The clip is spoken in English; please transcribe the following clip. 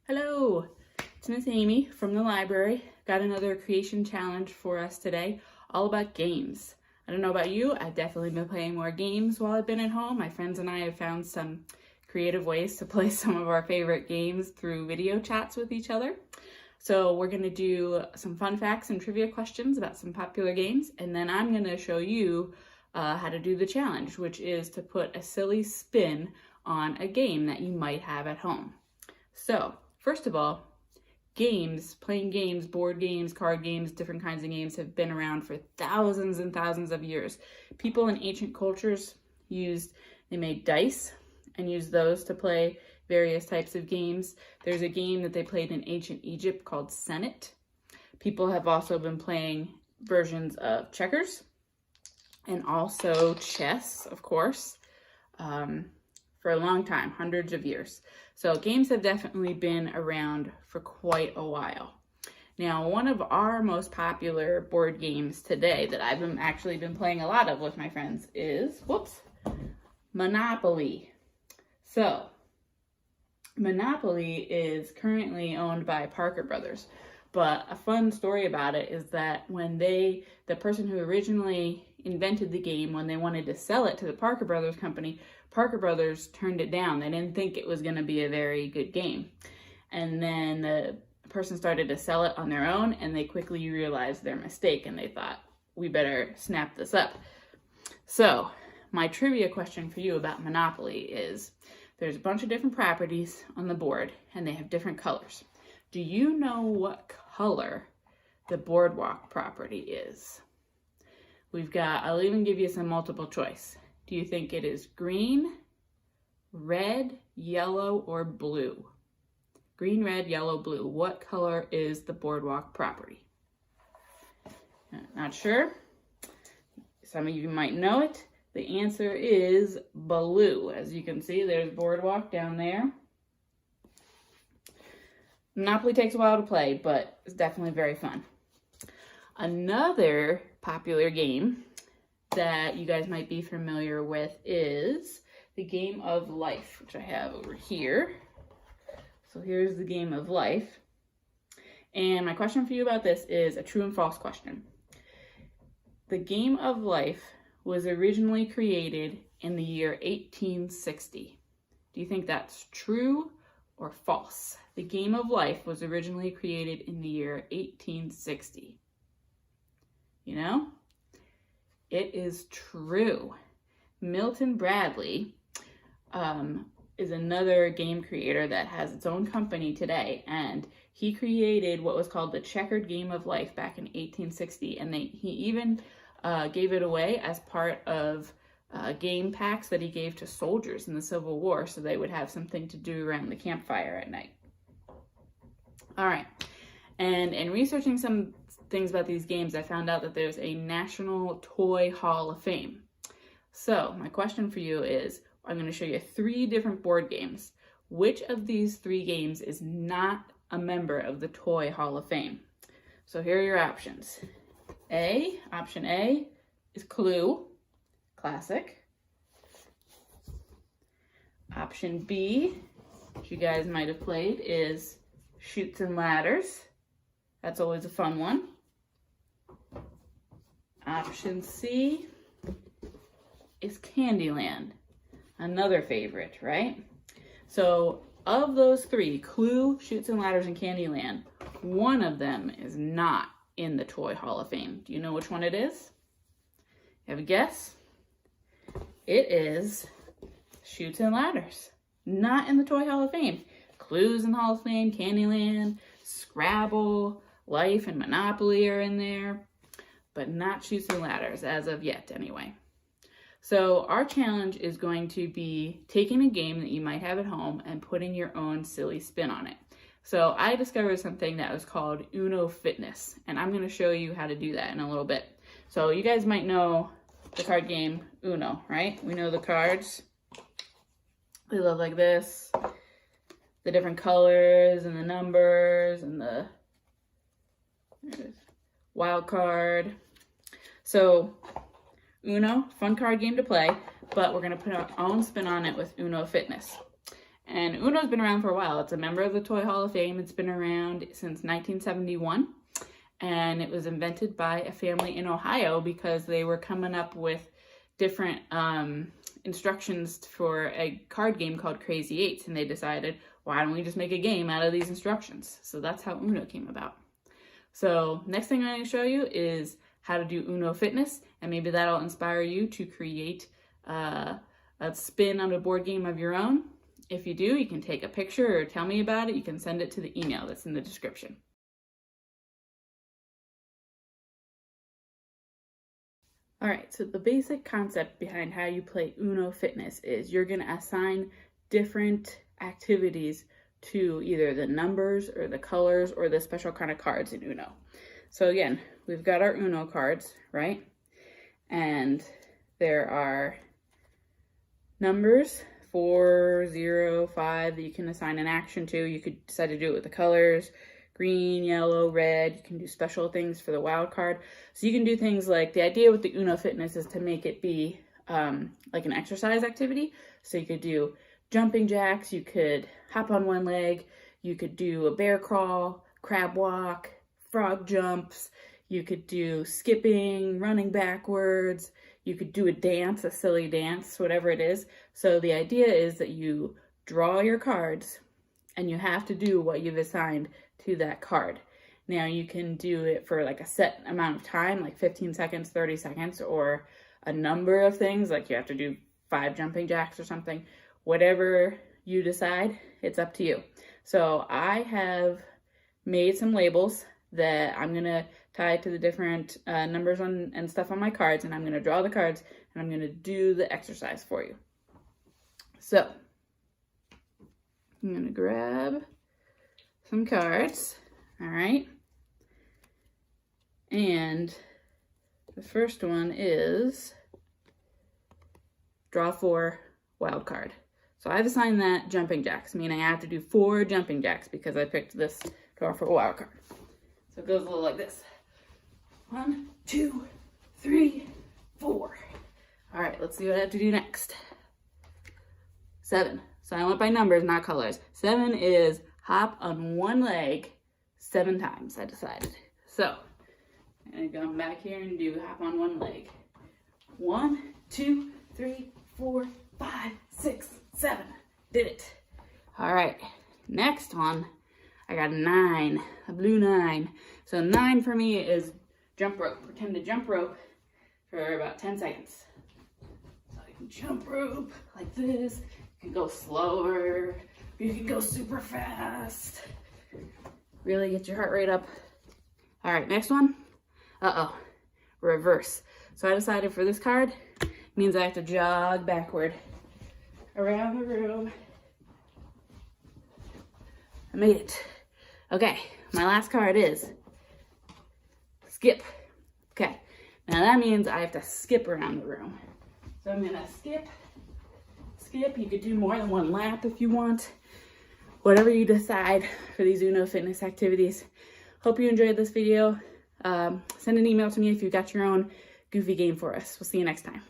Hello, it's Miss Amy from the library. Got another creation challenge for us today, all about games. I don't know about you, I've definitely been playing more games while I've been at home. My friends and I have found some creative ways to play some of our favorite games through video chats with each other. So we're gonna do some fun facts and trivia questions about some popular games, and then I'm gonna show you how to do the challenge, which is to put a silly spin on a game that you might have at home. So, first of all, playing games, board games, card games, different kinds of games have been around for thousands and thousands of years. People in ancient cultures they made dice and used those to play various types of games. There's a game that they played in ancient Egypt called Senet. People have also been playing versions of checkers and also chess, of course, for a long time, hundreds of years. So games have definitely been around for quite a while. Now, one of our most popular board games today that I've actually been playing a lot of with my friends is, Monopoly. So, Monopoly is currently owned by Parker Brothers. But a fun story about it is that when the person who originally invented the game, when they wanted to sell it to the Parker Brothers company, Parker Brothers turned it down. They didn't think it was going to be a very good game. And then the person started to sell it on their own, and they quickly realized their mistake, and they thought, we better snap this up. So, my trivia question for you about Monopoly is, there's a bunch of different properties on the board, and they have different colors. Do you know what color the boardwalk property is? I'll even give you some multiple choice. Do you think it is green, red, yellow, or blue? Green, red, yellow, blue. What color is the boardwalk property? Not sure. Some of you might know it. The answer is blue. As you can see, there's boardwalk down there. Monopoly takes a while to play, but it's definitely very fun. Another popular game that you guys might be familiar with is the Game of Life, which I have over here. So here's the Game of Life. And my question for you about this is a true and false question. The Game of Life was originally created in the year 1860. Do you think that's true or false? The Game of Life was originally created in the year 1860. You know? It is true. Milton Bradley is another game creator that has its own company today, and he created what was called the Checkered Game of Life back in 1860, and he even gave it away as part of game packs that he gave to soldiers in the Civil War, so they would have something to do around the campfire at night. All right, and in researching some things about these games, I found out that there's a National Toy Hall of Fame. So my question for you is, I'm going to show you 3 different board games. Which of these 3 games is not a member of the Toy Hall of Fame? So here are your options. Option A is Clue, classic. Option B, which you guys might have played, is Chutes and Ladders. That's always a fun one. Option C is Candyland, another favorite, right? So of those 3, Clue, Chutes and Ladders, and Candyland, one of them is not in the Toy Hall of Fame. Do you know which one it is? You have a guess? It is Chutes and Ladders, not in the Toy Hall of Fame. Clue's in the Hall of Fame, Candyland, Scrabble, Life, and Monopoly are in there, but not Chutes and Ladders, as of yet anyway. So our challenge is going to be taking a game that you might have at home and putting your own silly spin on it. So I discovered something that was called Uno Fitness, and I'm going to show you how to do that in a little bit. So you guys might know the card game Uno, right? We know the cards. They look like this. The different colors and the numbers and the wild card. So Uno, fun card game to play, but we're going to put our own spin on it with Uno Fitness. And Uno's been around for a while. It's a member of the Toy Hall of Fame. It's been around since 1971. And it was invented by a family in Ohio because they were coming up with different instructions for a card game called Crazy Eights. And they decided, why don't we just make a game out of these instructions? So that's how Uno came about. So next thing I'm going to show you is how to do Uno Fitness. And maybe that'll inspire you to create a spin on a board game of your own. If you do, you can take a picture or tell me about it. You can send it to the email that's in the description. All right, so the basic concept behind how you play Uno Fitness is you're going to assign different activities to either the numbers or the colors or the special kind of cards in Uno. So again, we've got our Uno cards, right? And there are numbers 4, 0, 5 that you can assign an action to. You could decide to do it with the colors, green, yellow, red. You can do special things for the wild card. So you can do things like, the idea with the Uno Fitness is to make it be like an exercise activity. So you could do jumping jacks, you could hop on one leg, you could do a bear crawl, crab walk, frog jumps, you could do skipping, running backwards, you could do a dance, a silly dance, whatever it is. So the idea is that you draw your cards and you have to do what you've assigned to that card. Now you can do it for like a set amount of time, like 15 seconds, 30 seconds, or a number of things, like you have to do 5 jumping jacks or something. Whatever you decide, it's up to you. So I have made some labels that I'm gonna tie to the different numbers and stuff on my cards, and I'm gonna draw the cards and I'm gonna do the exercise for you. So I'm gonna grab some cards, all right? And the first one is draw 4 wild card. So I've assigned that jumping jacks, meaning I have to do 4 jumping jacks because I picked this draw for a wild card. So it goes a little like this. 1, 2, 3, 4. All right, let's see what I have to do next. 7. So I went by numbers, not colors. 7 is hop on one leg 7 times, I decided. So I'm gonna come back here and do hop on one leg. 1, 2, 3, 4, 5, 6, 7. Did it. All right, next one, I got a 9, a blue 9. So 9 for me is jump rope. Pretend to jump rope for about 10 seconds. So you can jump rope like this. You can go slower. You can go super fast. Really get your heart rate up. All right, next one. Reverse. So I decided for this card, it means I have to jog backward around the room. I made it. Okay, my last card is skip. Okay, now that means I have to skip around the room. So I'm gonna skip. You could do more than 1 lap if you want. Whatever you decide for these Uno Fitness activities. Hope you enjoyed this video. Send an email to me if you've got your own goofy game for us. We'll see you next time.